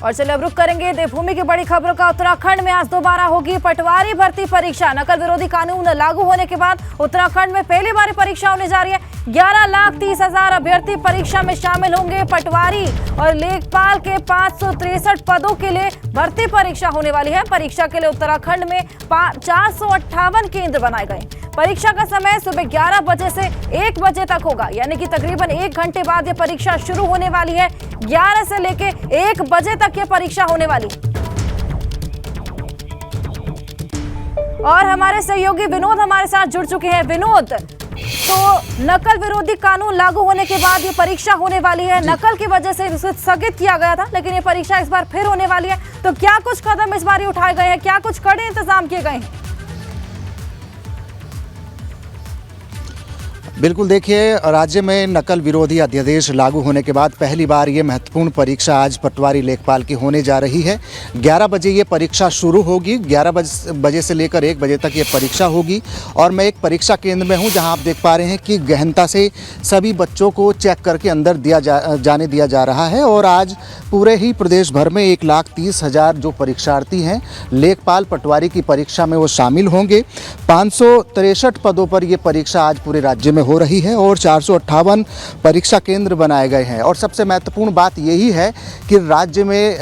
और चलिए अब रुक करेंगे देवभूमि की बड़ी खबरों का। उत्तराखंड में आज दोबारा होगी पटवारी भर्ती परीक्षा। नकल विरोधी कानून लागू होने के बाद उत्तराखंड में पहली बार परीक्षा होने जा रही है। 11,30,000 अभ्यर्थी परीक्षा में शामिल होंगे। पटवारी और लेखपाल के 563 पदों के लिए भर्ती परीक्षा होने वाली है। परीक्षा के लिए उत्तराखंड में 458 केंद्र बनाए गए। परीक्षा का समय सुबह 11 बजे से 1 बजे तक होगा, यानी कि तकरीबन 1 घंटे बाद ये परीक्षा शुरू होने वाली है। 11 से लेके 1 बजे तक ये परीक्षा होने वाली। और हमारे सहयोगी विनोद हमारे साथ जुड़ चुके हैं। विनोद, तो नकल विरोधी कानून लागू होने के बाद ये परीक्षा होने वाली है। नकल की वजह से इसे स्थगित किया गया था, लेकिन ये परीक्षा इस बार फिर होने वाली है। तो क्या कुछ कदम इस बार उठाए गए हैं, क्या कुछ कड़े इंतजाम किए गए हैं? बिल्कुल, देखिए, राज्य में नकल विरोधी अध्यादेश लागू होने के बाद पहली बार ये महत्वपूर्ण परीक्षा आज पटवारी लेखपाल की होने जा रही है। 11 बजे ये परीक्षा शुरू होगी। 11 बजे से लेकर 1 बजे तक ये परीक्षा होगी। और मैं एक परीक्षा केंद्र में हूँ, जहाँ आप देख पा रहे हैं कि गहनता से सभी बच्चों को चेक करके अंदर जाने दिया जा रहा है। और आज पूरे ही प्रदेश भर में 1,30,000 जो परीक्षार्थी हैं लेखपाल पटवारी की परीक्षा में वो शामिल होंगे। 563 पदों पर ये परीक्षा आज पूरे राज्य में हो रही है और 458 परीक्षा केंद्र बनाए गए हैं। और सबसे महत्वपूर्ण बात यही है कि राज्य में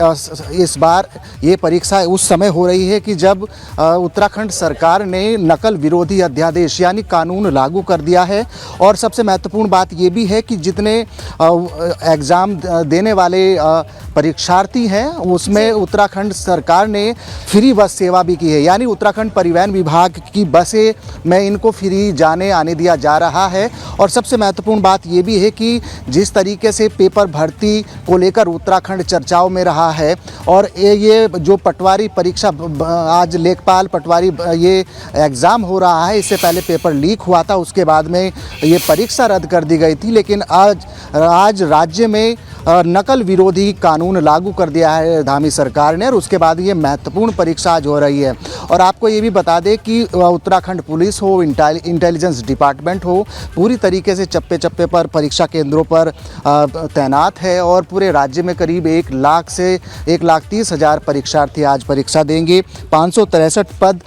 इस बार ये परीक्षा उस समय हो रही है कि जब उत्तराखंड सरकार ने नकल विरोधी अध्यादेश यानी कानून लागू कर दिया है। और सबसे महत्वपूर्ण बात ये भी है कि जितने एग्ज़ाम देने वाले परीक्षार्थी हैं उसमें उत्तराखंड सरकार ने फ्री बस सेवा भी की है, यानी उत्तराखंड परिवहन विभाग की बसें में इनको फ्री जाने आने दिया जा रहा है। और सबसे महत्वपूर्ण बात ये भी है कि जिस तरीके से पेपर भर्ती को लेकर उत्तराखंड चर्चाओं में रहा है और ये जो पटवारी परीक्षा आज लेखपाल पटवारी ये एग्ज़ाम हो रहा है, इससे पहले पेपर लीक हुआ था, उसके बाद में ये परीक्षा रद्द कर दी गई थी। लेकिन आज राज्य में नकल विरोधी कानून लागू कर दिया है धामी सरकार ने और उसके बाद ये महत्वपूर्ण परीक्षा आज हो रही है। और आपको ये भी बता दें कि उत्तराखंड पुलिस हो, इंटेलिजेंस डिपार्टमेंट हो, पूरी तरीके से चप्पे चप्पे पर परीक्षा केंद्रों पर तैनात है। और पूरे राज्य में करीब 1 लाख से 1,30,000 परीक्षार्थी आज परीक्षा देंगे। 563 पद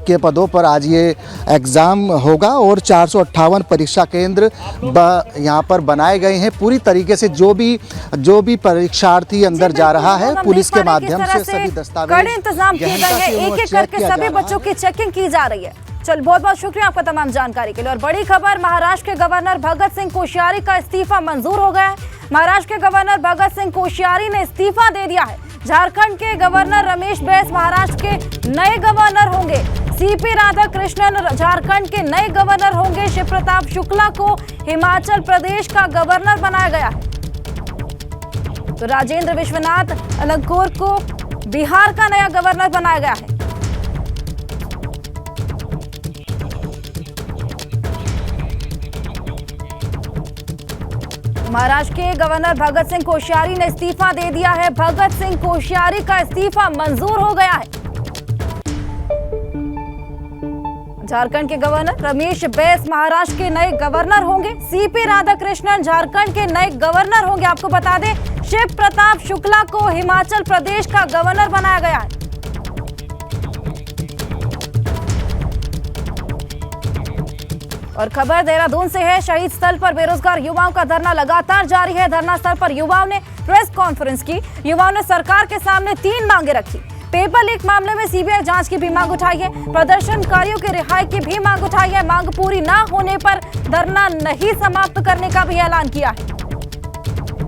के पदों पर आज ये एग्ज़ाम होगा और 458 परीक्षा केंद्र यहाँ पर बनाए गए हैं। पूरी तरीके से जो भी परीक्षार्थी अंदर जा रहा है पुलिस के माध्यम से सभी दस्तावेज कड़े इंतजाम किए गए हैं। एक-एक करके सभी बच्चों की चेकिंग की जा रही है। चल, बहुत बहुत शुक्रिया आपका तमाम जानकारी के लिए। और बड़ी खबर, महाराष्ट्र के गवर्नर भगत सिंह कोश्यारी का इस्तीफा मंजूर हो गया है। महाराष्ट्र के गवर्नर भगत सिंह कोश्यारी ने इस्तीफा दे दिया है। झारखंड के गवर्नर रमेश बैस महाराष्ट्र के नए गवर्नर होंगे। सीपी राधाकृष्णन झारखंड के नए गवर्नर होंगे। शिव प्रताप शुक्ला को हिमाचल प्रदेश का गवर्नर बनाया गया है। तो राजेंद्र विश्वनाथ अलंकोर को बिहार का नया गवर्नर बनाया गया है। महाराष्ट्र के गवर्नर भगत सिंह कोश्यारी ने इस्तीफा दे दिया है। भगत सिंह कोश्यारी का इस्तीफा मंजूर हो गया है। झारखंड के गवर्नर रमेश बैस महाराष्ट्र के नए गवर्नर होंगे। सीपी राधाकृष्णन झारखंड के नए गवर्नर होंगे। आपको बता दें, शिव प्रताप शुक्ला को हिमाचल प्रदेश का गवर्नर बनाया गया है। और खबर देहरादून से है। शहीद स्थल पर बेरोजगार युवाओं का धरना लगातार जारी है। धरना स्थल पर युवाओं ने प्रेस कॉन्फ्रेंस की। युवाओं ने सरकार के सामने 3 मांगे रखी। पेपर लीक मामले में सीबीआई जांच की भी मांग उठाई है। प्रदर्शनकारियों की रिहाई की भी मांग उठाई है। मांग पूरी न होने पर धरना नहीं समाप्त करने का भी ऐलान किया है।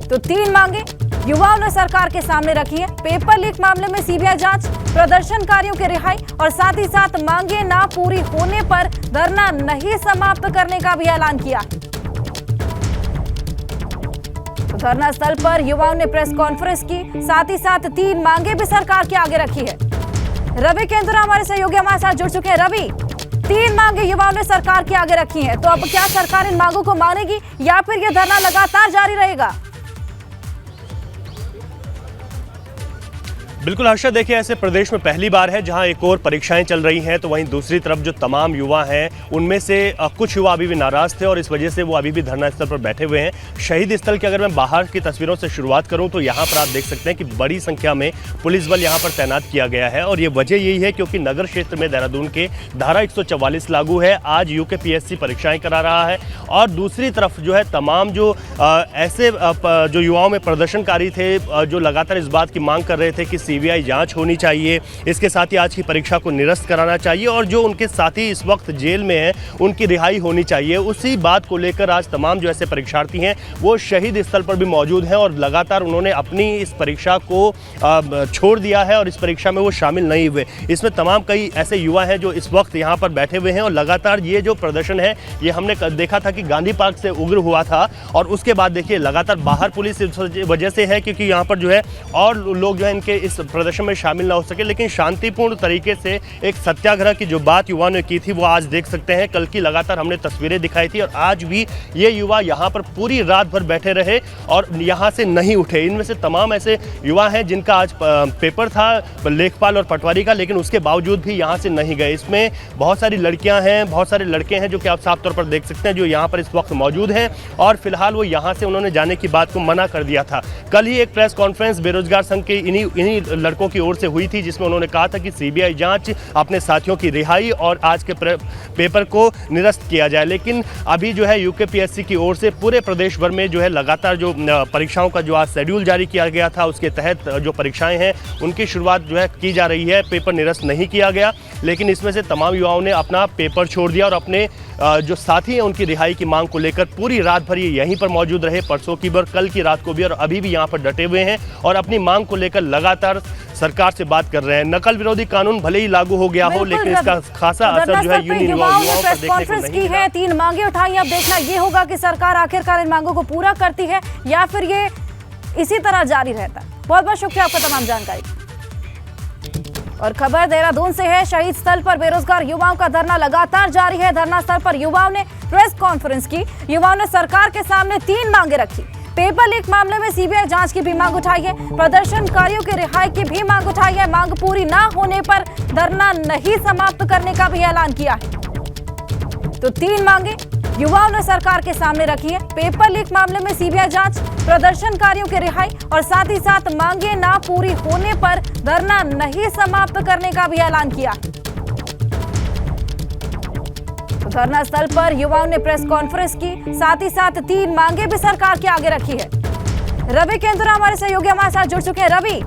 तो 3 मांगे युवाओं ने सरकार के सामने रखी है। पेपर लीक मामले में सीबीआई जांच, प्रदर्शनकारियों की रिहाई और साथ ही साथ मांगे ना पूरी होने पर धरना नहीं समाप्त करने का भी ऐलान किया है। तो धरना स्थल पर युवाओं ने प्रेस कॉन्फ्रेंस की, साथ ही साथ 3 मांगे भी सरकार के आगे रखी है। रवि केंद्रा हमारे सहयोगी हमारे साथ जुड़ चुके हैं। रवि, 3 मांगे युवाओं ने सरकार के आगे रखी है, तो अब क्या सरकार इन मांगों को मानेगी या फिर यह धरना लगातार जारी रहेगा? बिल्कुल हर्षद, देखिए ऐसे प्रदेश में पहली बार है जहां एक और परीक्षाएं चल रही हैं, तो वहीं दूसरी तरफ जो तमाम युवा हैं उनमें से कुछ युवा अभी भी नाराज थे और इस वजह से वो अभी भी धरना स्थल पर बैठे हुए हैं। शहीद स्थल की अगर मैं बाहर की तस्वीरों से शुरुआत करूं तो यहाँ पर आप देख सकते हैं कि बड़ी संख्या में पुलिस बल यहाँ पर तैनात किया गया है और ये वजह यही है क्योंकि नगर क्षेत्र में देहरादून के धारा 144 लागू है। आज यूकेपीएससी परीक्षाएं करा रहा है और दूसरी तरफ जो है तमाम जो ऐसे जो युवाओं में प्रदर्शनकारी थे जो लगातार इस बात की मांग कर रहे थे कि सीबीआई जांच होनी चाहिए, इसके साथ ही आज की परीक्षा को निरस्त कराना चाहिए और जो उनके साथी इस वक्त जेल में हैं उनकी रिहाई होनी चाहिए। उसी बात को लेकर आज तमाम जो ऐसे परीक्षार्थी हैं वो शहीद स्थल पर भी मौजूद हैं और लगातार उन्होंने अपनी इस परीक्षा को छोड़ दिया है और इस परीक्षा में वो शामिल नहीं हुए। इसमें तमाम कई ऐसे युवा हैं जो इस वक्त यहाँ पर बैठे हुए हैं और लगातार ये जो प्रदर्शन है ये हमने देखा था कि गांधी पार्क से उग्र हुआ था और उसके बाद देखिए लगातार बाहर पुलिस इस वजह से है क्योंकि यहाँ पर जो है और लोग जो है इनके इस प्रदर्शन में शामिल ना हो सके, लेकिन शांतिपूर्ण तरीके से एक सत्याग्रह की जो बात युवाओं ने की थी वो आज देख सकते हैं। कल की लगातार हमने तस्वीरें दिखाई थी और आज भी ये युवा यहाँ पर पूरी रात भर बैठे रहे और यहाँ से नहीं उठे। इनमें से तमाम ऐसे युवा हैं जिनका आज पेपर था लेखपाल और पटवारी का, लेकिन उसके बावजूद भी यहाँ से नहीं गए। इसमें बहुत सारी लड़कियाँ हैं, बहुत सारे लड़के हैं जो कि आप साफ तौर पर देख सकते हैं जो यहाँ पर इस वक्त मौजूद हैं और फिलहाल वो यहाँ से उन्होंने जाने की बात को मना कर दिया था। कल ही एक प्रेस कॉन्फ्रेंस बेरोजगार संघ के इन्हीं लड़कों की ओर से हुई थी जिसमें उन्होंने कहा था कि सीबीआई जांच, अपने साथियों की रिहाई और आज के पेपर को निरस्त किया जाए। लेकिन अभी जो है यूकेपीएससी की ओर से पूरे प्रदेश भर में जो है लगातार जो परीक्षाओं का जो आज शेड्यूल जारी किया गया था उसके तहत जो परीक्षाएं हैं उनकी शुरुआत जो है की जा रही है। पेपर निरस्त नहीं किया गया, लेकिन इसमें से तमाम युवाओं ने अपना पेपर छोड़ दिया और अपने जो साथी हैं उनकी रिहाई की मांग को लेकर पूरी रात भर ये यहीं पर मौजूद रहे, परसों की बार, कल की रात को भी, और अभी भी यहाँ पर डटे हुए हैं और अपनी मांग को लेकर लगातार सरकार से बात कर रहे हैं। नकल विरोधी कानून भले ही लागू हो गया हो लेकिन इसका खासा असर जो है युवाओं पर देखने को नहीं मिला। 3 मांगे उठाई, अब देखना ये होगा कि सरकार आखिरकार इन मांगों को पूरा करती है या फिर ये इसी तरह जारी रहता है। बहुत बहुत शुक्रिया आपका तमाम जानकारी। और खबर देहरादून से है, शहीद स्थल पर बेरोजगार युवाओं का धरना लगातार जारी है। धरना स्थल पर युवाओं ने प्रेस कॉन्फ्रेंस की। युवाओं ने सरकार के सामने 3 मांगे रखी। पेपर लीक मामले में सीबीआई जांच की भी मांग उठाई है, प्रदर्शनकारियों की रिहाई की भी मांग उठाई है। मांग पूरी ना होने पर धरना नहीं समाप्त करने का भी ऐलान किया है। तो 3 मांगे युवाओं ने सरकार के सामने रखी है, पेपर लीक मामले में सीबीआई जांच, प्रदर्शनकारियों की रिहाई और साथ ही साथ मांगे ना पूरी होने पर धरना नहीं समाप्त करने का भी ऐलान किया। तो धरना स्थल पर युवाओं ने प्रेस कॉन्फ्रेंस की, साथ ही साथ 3 मांगे भी सरकार के आगे रखी है। रवि केंद्रा हमारे सहयोगी हमारे साथ जुड़ चुके हैं। रवि,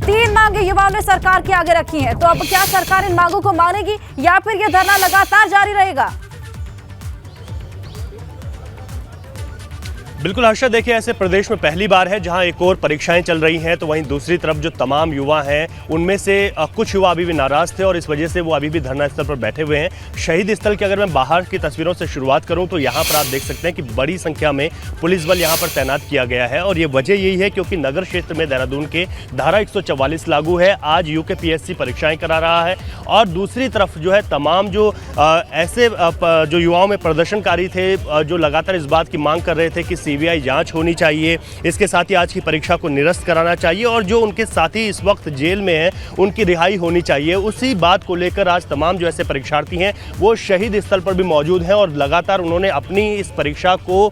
3 मांगे युवाओं ने सरकार के आगे रखी हैं, तो अब क्या सरकार इन मांगों को मानेगी या फिर यह धरना लगातार जारी रहेगा? बिल्कुल हर्षद, देखिए ऐसे प्रदेश में पहली बार है जहां एक और परीक्षाएं चल रही हैं, तो वहीं दूसरी तरफ जो तमाम युवा हैं उनमें से कुछ युवा अभी भी नाराज थे और इस वजह से वो अभी भी धरना स्थल पर बैठे हुए हैं। शहीद स्थल की अगर मैं बाहर की तस्वीरों से शुरुआत करूं तो यहाँ पर आप देख सकते हैं कि बड़ी संख्या में पुलिस बल यहाँ पर तैनात किया गया है और ये वजह यही है क्योंकि नगर क्षेत्र में देहरादून के धारा 144 लागू है। आज यूकेपीएससी परीक्षाएं करा रहा है और दूसरी तरफ जो है तमाम जो ऐसे जो युवाओं में प्रदर्शनकारी थे जो लगातार इस बात की मांग कर रहे थे कि सीबीआई जांच होनी चाहिए, इसके साथ ही आज की परीक्षा को निरस्त कराना चाहिए और जो उनके साथी इस वक्त जेल में हैं उनकी रिहाई होनी चाहिए। उसी बात को लेकर आज तमाम जो ऐसे परीक्षार्थी हैं वो शहीद स्थल पर भी मौजूद हैं और लगातार उन्होंने अपनी इस परीक्षा को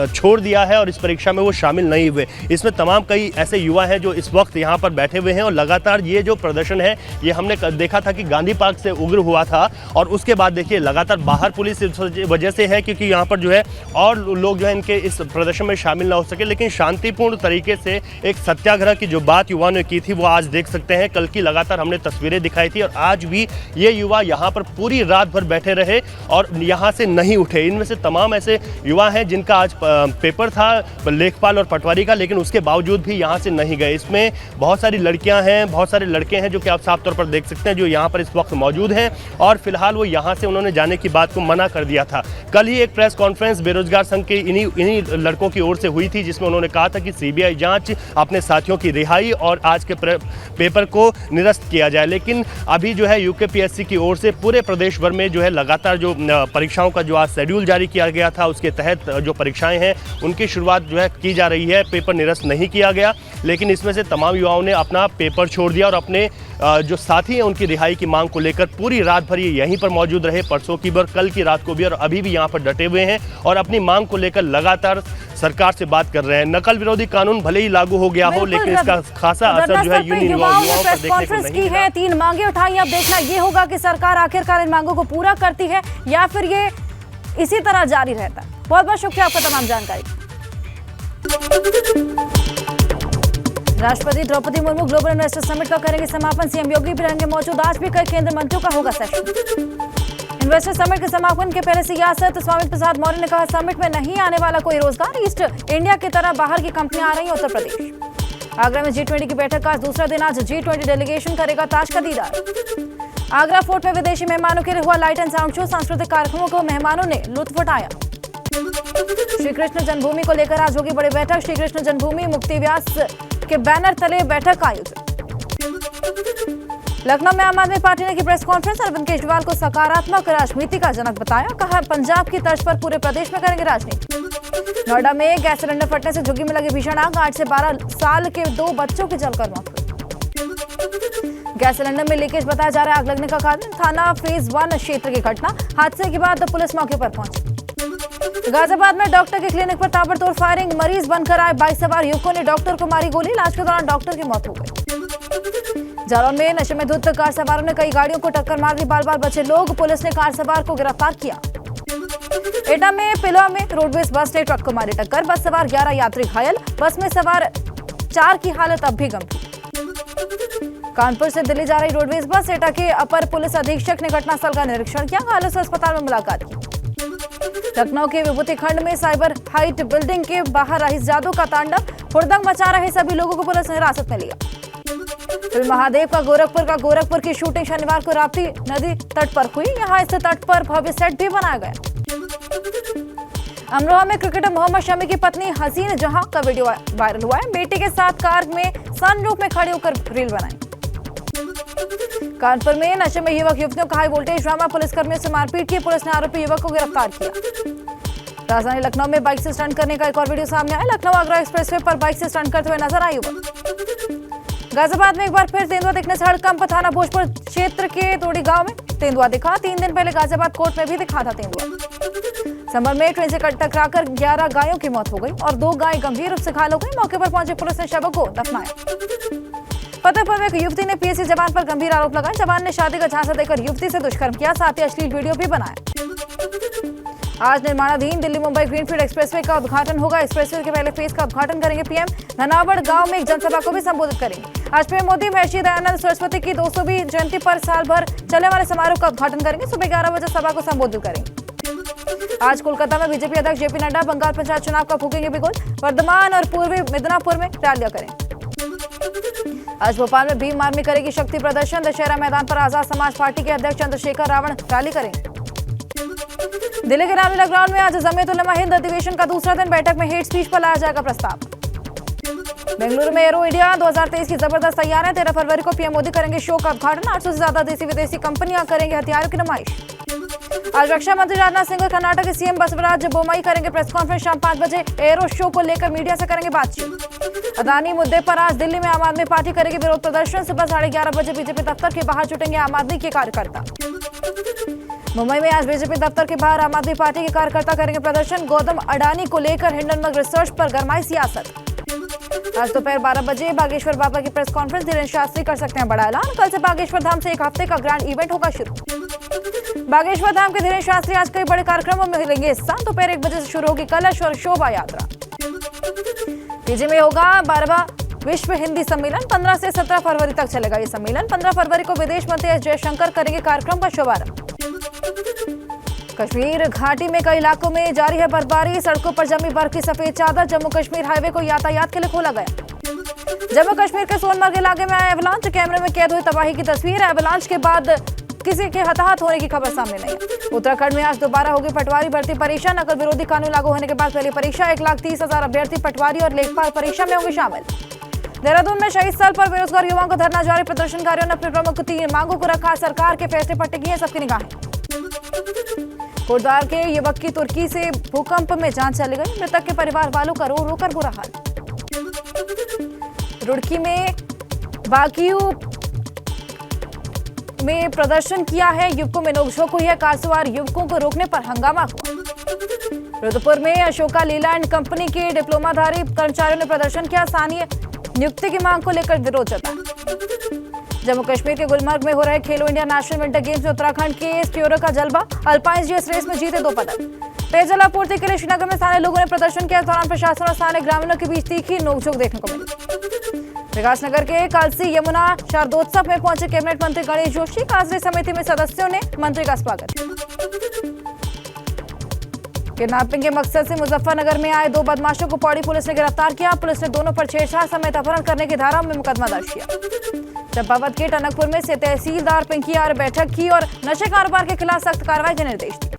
छोड़ दिया है और इस परीक्षा में वो शामिल नहीं हुए। इसमें तमाम कई ऐसे युवा हैं जो इस वक्त यहाँ पर बैठे हुए हैं और लगातार ये जो प्रदर्शन है ये हमने देखा था कि गांधी पार्क से उग्र हुआ था और उसके बाद देखिए लगातार बाहर पुलिस इस वजह से है क्योंकि यहाँ पर जो है और लोग जो है इनके इस प्रदर्शन में शामिल ना हो सके, लेकिन शांतिपूर्ण तरीके से एक सत्याग्रह की जो बात युवाओं ने की थी वो आज देख सकते हैं। कल की लगातार हमने तस्वीरें दिखाई थी और आज भी ये युवा यहाँ पर पूरी रात भर बैठे रहे और यहाँ से नहीं उठे। इनमें से तमाम ऐसे युवा हैं जिनका आज पेपर था लेखपाल और पटवारी का, लेकिन उसके बावजूद भी यहाँ से नहीं गए। इसमें बहुत सारी लड़कियाँ हैं, बहुत सारे लड़के हैं जो कि आप साफ तौर पर देख सकते हैं जो यहाँ पर इस वक्त मौजूद हैं और फिलहाल वो यहाँ से उन्होंने जाने की बात को मना कर दिया था। कल ही एक प्रेस कॉन्फ्रेंस बेरोजगार संघ के इन्हीं लड़कों की ओर से हुई थी, जिसमें उन्होंने कहा था कि सीबीआई जांच, अपने साथियों की रिहाई और आज के पेपर को निरस्त किया जाए। लेकिन अभी जो है यूकेपीएससी की ओर से पूरे प्रदेश भर में जो है लगातार जो परीक्षाओं का जो आज शेड्यूल जारी किया गया था, उसके तहत जो परीक्षाएं हैं उनकी शुरुआत जो है की जा रही है। पेपर निरस्त नहीं किया गया, लेकिन इसमें से तमाम युवाओं ने अपना पेपर छोड़ दिया और अपने जो साथी हैं उनकी रिहाई की मांग को लेकर पूरी रात भर ये यहीं पर मौजूद रहे, परसों की बार, कल की रात को भी, और अभी भी यहाँ पर डटे हुए हैं और अपनी मांग को लेकर लगातार सरकार से बात कर रहे हैं। नकल विरोधी कानून भले ही लागू हो गया हो, लेकिन इसका खासा असर जो है युवाओं पर देखने को नहीं मिला। 3 मांगे उठाई, अब देखना ये होगा कि सरकार आखिरकार इन मांगों को पूरा करती है या फिर ये इसी तरह जारी रहता है। बहुत बहुत शुक्रिया आपका तमाम जानकारी। राष्ट्रपति Draupadi Murmu global investor summit का करेंगे समापन, सीएम योगी भी रहेंगे मौजूद। आज भी कई केंद्रीय मंत्रियों का होगा सेशन। इन्वेस्टर समिट के समापन के पहले सियासत, स्वामी प्रसाद मौर्य ने कहा समिट में नहीं आने वाला कोई रोजगार, ईस्ट इंडिया की तरह बाहर की कंपनियां आ रही हैं उत्तर प्रदेश। आगरा में G20 की बैठक का आज दूसरा दिन, आज G20 डेलीगेशन करेगा ताज का दीदार। आगरा फोर्ट में विदेशी मेहमानों के लिए हुआ लाइट एंड साउंड शो, सांस्कृतिक कार्यक्रमों को मेहमानों ने लुत्फ उठाया। श्री कृष्ण जन्मभूमि को लेकर आज होगी बड़ी बैठक, श्री कृष्ण जन्मभूमि मुक्ति व्यास के बैनर तले बैठक का आयोजन। लखनऊ में आम आदमी पार्टी ने की प्रेस कॉन्फ्रेंस, अरविंद केजरीवाल को सकारात्मक राजनीति का जनक बताया, कहा पंजाब की तर्ज पर पूरे प्रदेश में करेंगे राजनीति। नोएडा में गैस सिलेंडर फटने से झुग्गी में लगी भीषण आग, 8 से 12 साल के 2 बच्चों की जलकर मौत हुई। गैस सिलेंडर में लीकेज बताया जा रहा है आग लगने का कारण, थाना फेज 1 क्षेत्र की घटना, हादसे के बाद पुलिस मौके पर पहुंची। गाजियाबाद में डॉक्टर के क्लिनिक पर ताबड़तोड़ फायरिंग, मरीज बनकर आए बाइक सवार युवकों ने डॉक्टर को मारी गोली, इलाज के दौरान डॉक्टर की मौत हो गई। जालौन में नशे में धुत कार सवारों ने कई गाड़ियों को टक्कर मार दी, बाल बाल बचे लोग, पुलिस ने कार सवार को गिरफ्तार किया। एटा में पिलवा में रोडवेज बस ने ट्रक को मारी टक्कर, बस सवार 11 यात्री घायल, बस में सवार 4 की हालत अब भी गंभीर। कानपुर से दिल्ली जा रही रोडवेज बस, एटा के अपर पुलिस अधीक्षक ने घटनास्थल का निरीक्षण किया, घायलों से अस्पताल में मुलाकात की। लखनऊ के विभूति खंड में साइबर हाइट बिल्डिंग के बाहर रईस जादू का तांडव, हुड़दंग मचा रहे सभी लोगों को पुलिस ने हिरासत में लिया। फिल्म महादेव का गोरखपुर की शूटिंग शनिवार को राप्ती नदी तट पर हुई, यहाँ स्थित तट पर भव्य सेट भी बनाया गया। अमरोहा में क्रिकेटर मोहम्मद शमी की पत्नी हसीन जहां का वीडियो वायरल हुआ है, बेटी के साथ कार में सनरूफ में खड़े होकर रील बनाई। कानपुर में नशे में युवक युवतियों का हाई वोल्टेज ड्रामा, पुलिसकर्मियों से मारपीट की, पुलिस ने आरोपी युवक को गिरफ्तार किया। राजधानी लखनऊ में बाइक से स्टंट करने का एक और वीडियो सामने आया, लखनऊ आगरा एक्सप्रेसवे पर बाइक से स्टंट करते हुए नजर आए युवक। गाजियाबाद में एक बार फिर तेंदुआ दिखने से हड़कंप, थाना भोजपुर क्षेत्र के तोड़ी गांव में तेंदुआ दिखा, 3 दिन पहले गाजियाबाद कोर्ट में भी दिखा था तेंदुआ। संभल में ट्रेन से टकराकर 11 गायों की मौत हो गई और 2 गाय गंभीर रूप से घायल हो गई, मौके पर पहुंची पुलिस ने शवों को दफनाया। फतेहपुर में एक युवती ने पीएससी जवान पर गंभीर आरोप लगाए, जवान ने शादी का झांसा देकर युवती से दुष्कर्म किया, साथ ही अश्लील वीडियो भी बनाया। आज निर्माणाधीन दिल्ली मुंबई ग्रीनफील्ड एक्सप्रेसवे का उद्घाटन होगा, एक्सप्रेसवे के पहले फेज का उद्घाटन करेंगे पीएम, धनावड़ गांव में एक जनसभा को भी संबोधित करेंगे। आज पीएम मोदी महर्षि दयानंद सरस्वती की 220वीं जयंती पर साल भर चलने वाले समारोह का उद्घाटन करेंगे, सुबह 11 बजे सभा को संबोधित करेंगे। आज कोलकाता में बीजेपी अध्यक्ष जेपी नड्डा बंगाल पंचायत चुनाव का फूकेंगे बिगुल, वर्धमान और पूर्वी मिदनापुर में रैलियां करेंगे। आज भोपाल में भीम आर्मी करेगी शक्ति प्रदर्शन, दशहरा मैदान पर आजाद समाज पार्टी के अध्यक्ष चंद्रशेखर रावण रैली करेंगे। दिल्ली के रामलीला ग्राउंड में आज जमीयत उलमा हिंद अधिवेशन का दूसरा दिन, बैठक में हेट स्पीच पर लाया जाएगा प्रस्ताव। बेंगलुरु में एरो इंडिया 2023 की जबरदस्त तैयारियां, 13 फरवरी को पीएम मोदी करेंगे शो का उद्घाटन, 800 से ज्यादा देसी विदेशी कंपनियां करेंगे हथियारों की नुमाइश। आज रक्षा मंत्री राजनाथ सिंह और कर्नाटक के सीएम बसवराज बोम्मई करेंगे प्रेस कॉन्फ्रेंस, शाम 5 बजे एरो शो को लेकर मीडिया से करेंगे बातचीत। अदानी मुद्दे पर आज दिल्ली में आम आदमी पार्टी करेगी विरोध प्रदर्शन, सुबह 11:30 बजे बीजेपी दफ्तर के बाहर जुटेंगे आम आदमी के कार्यकर्ता। मुंबई में आज बीजेपी दफ्तर के बाहर आम आदमी पार्टी के कार्यकर्ता करेंगे प्रदर्शन, गौतम अडानी को लेकर हिंडनबर्ग रिसर्च पर गरमाई सियासत। आज दोपहर 12 बजे बागेश्वर बाबा की प्रेस कॉन्फ्रेंस, धीरेन्द्र शास्त्री कर सकते हैं बड़ा ऐलान, कल से बागेश्वर धाम से एक हफ्ते का ग्रैंड इवेंट होगा शुरू। बागेश्वर धाम के धीरेन्द्र शास्त्री आज कई बड़े कार्यक्रमों में मिलेंगे हिस्सा, दोपहर 1 बजे से शुरू होगी कलश और शोभा यात्रा। पीजी में होगा 12वां विश्व हिंदी सम्मेलन, 15 से 17 फरवरी तक चलेगा ये सम्मेलन, 15 फरवरी को विदेश मंत्री एस जयशंकर करेंगे कार्यक्रम का शुभारंभ। कश्मीर घाटी में कई इलाकों में जारी है बर्फबारी, सड़कों पर जमी बर्फ की सफेद चादर, जम्मू कश्मीर हाईवे को यातायात के लिए खोला गया। जम्मू कश्मीर के सोनमर्ग इलाके में आए एवलांच, कैमरे में कैद हुई तबाही की तस्वीर, एवलांच के बाद किसी के हताहत होने की खबर सामने नहीं है। उत्तराखंड में आज दोबारा होगी पटवारी भर्ती परीक्षा। नकल विरोधी कानून लागू होने के बाद पहली परीक्षा 1,30,000 अभ्यर्थी पटवारी और लेखपाल परीक्षा में होंगे शामिल। देहरादून में शहीद स्थल पर बेरोजगार युवाओं का धरना जारी। प्रदर्शनकारियों ने अपनी प्रमुख 3 मांगों को रखा। सरकार के फैसले पर टिकी है सबकी निगाहें। कोटद्वार के युवक की तुर्की से भूकंप में जान चली गई। मृतक के परिवार वालों का रो रो कर बुरा हाल। रुड़की में बाकियू में प्रदर्शन किया है। युवकों में नोकझोंक हुई है। कार सवार युवकों को रोकने पर हंगामा हुआ। रुद्रपुर में अशोका लीलैंड कंपनी के डिप्लोमाधारी कर्मचारियों ने प्रदर्शन किया। स्थानीय नियुक्ति की मांग को लेकर विरोध जताया। जम्मू कश्मीर के गुलमर्ग में हो रहे खेलो इंडिया नेशनल विंटर गेम्स में उत्तराखंड के स्क्योरो का जलवा। अल्पाइन जीएस रेस में जीते 2 पदक। पेयजल आपूर्ति के लिए श्रीनगर में स्थानीय लोगों ने प्रदर्शन किया। इस दौरान प्रशासन और स्थानीय ग्रामीणों के बीच तीखी नोकझोंक देखने को मिली। विकासनगर के कलसी यमुना शारदोत्सव में पहुंचे कैबिनेट मंत्री गणेश जोशी। काजरी समिति में सदस्यों ने मंत्री का स्वागत किया। किडनैपिंग के मकसद से मुजफ्फरनगर में आए 2 बदमाशों को पौड़ी पुलिस ने गिरफ्तार किया। पुलिस ने दोनों पर छेड़छाड़ समेत अपहरण करने की धारा में मुकदमा दर्ज किया। चंपावत के टनकपुर में से तहसीलदार पिंकी आर बैठक की और नशे कारोबार के खिलाफ सख्त कार्रवाई के निर्देश दिए।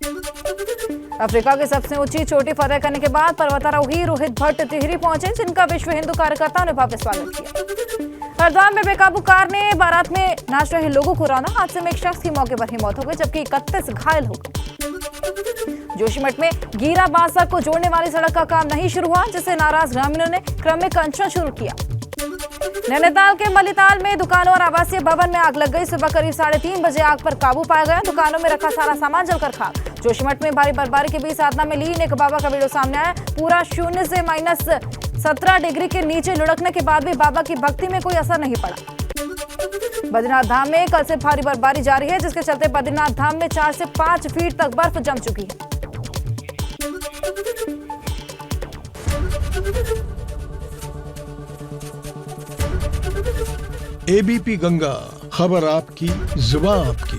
अफ्रीका की सबसे ऊंची चोटी फतह करने के बाद पर्वतारोही रोहित भट्ट टिहरी पहुंचे, जिनका विश्व हिंदू कार्यकर्ताओं ने भव्य स्वागत किया। हरिद्वार में बेकाबू कार ने बारात में नाच रहे लोगों को रौना। हादसे में एक शख्स की मौके पर ही मौत हो गई, जबकि 31 घायल हो गए। जोशीमठ में गीरा बांसा को जोड़ने वाली सड़क का काम नहीं शुरू हुआ, जिससे नाराज ग्रामीणों ने क्रमिक अनशन शुरू किया। नैनीताल के मलिताल में दुकानों और आवासीय भवन में आग लग गई। सुबह करीब 3:30 बजे आग पर काबू पाया गया। दुकानों में रखा सारा सामान जलकर खाक। जोशीमठ में भारी बर्फबारी के बीच साधना में लीन एक बाबा का वीडियो सामने आया। पूरा 0 से -17 डिग्री के नीचे लुढ़कने के बाद भी बाबा की भक्ति में कोई असर नहीं पड़ा। बद्रीनाथ धाम में कल से भारी बर्फबारी जारी है, जिसके चलते बद्रीनाथ धाम में 4 से 5 फीट तक बर्फ जम चुकी है। एबीपी गंगा, खबर आपकी, जुबान आपकी।